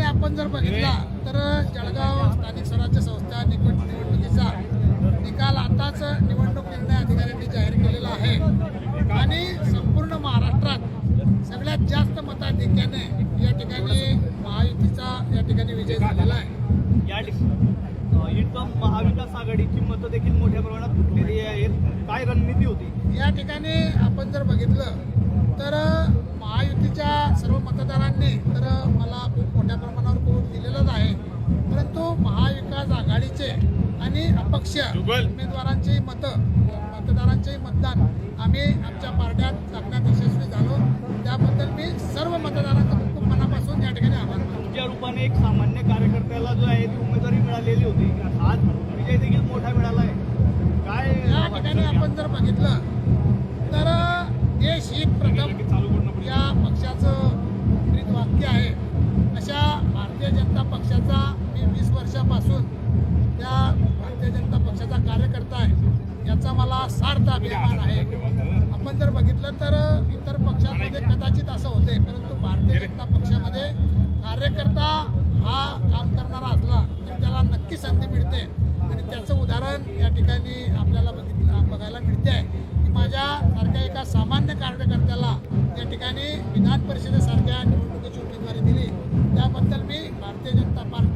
आपण जर बघितला तर जळगाव स्थानिक स्वराज्य संस्था निवडणुकीचा निकाल आताच निवडणूक निर्णय अधिकाऱ्यांनी जाहीर केलेला आहे आणि संपूर्ण महाराष्ट्रात सगळ्यात जास्त मताधिक्याने या ठिकाणी महायुतीचा या ठिकाणी विजय झालेला आहे। या ठिकाणी महाविकास आघाडीची मतं देखील मोठ्या प्रमाणात फुटलेली आहेत। काय रणनीती होती या ठिकाणी? आपण जर बघितलं तर महायुतीच्या सर्व मतदारांनी तर मला खूप मोठ्या प्रमाणावर वोट दिलेलाच आहे, परंतु महाविकास आघाडीचे आणि अपक्ष उमेदवारांची मतदारांचे मतदान आम्ही आमच्या पार्ट्यात टाकण्यात यशस्वी झालो। त्याबद्दल मी सर्व मतदारांचा खूप मनापासून या ठिकाणी आभार मानतो। तुमच्या रूपाने एक सामान्य कार्यकर्त्याला जो आहे ती उमेदवारी मिळालेली होती, आज विजय देखील मोठा मिळाला आहे। काय या ठिकाणी आपण जर बघितलं तर देश हित प्रथम या पक्षाचं ब्रीदवाक्य आहे। अशा भारतीय जनता पक्षाचा मी 20 वर्षापासून त्या भारतीय जनता पक्षाचा कार्यकर्ता आहे, याचा मला सार्थ अभिमान आहे। आपण जर बघितलं तर इतर पक्षांमध्ये कदाचित असं होते, परंतु भारतीय जनता पक्षामध्ये कार्यकर्ता हा काम करणारा असला तर त्याला नक्की संधी मिळते आणि त्याचं उदाहरण या ठिकाणी आपल्याला बघायला मिळते आहे की माझ्या सारख्या एका सामान्य कार्यकर्त्याला या ठिकाणी विधान परिषदेसारख्या निवडणुकीची उमेदवारी दिली, त्याबद्दल मी भारतीय जनता पार्टी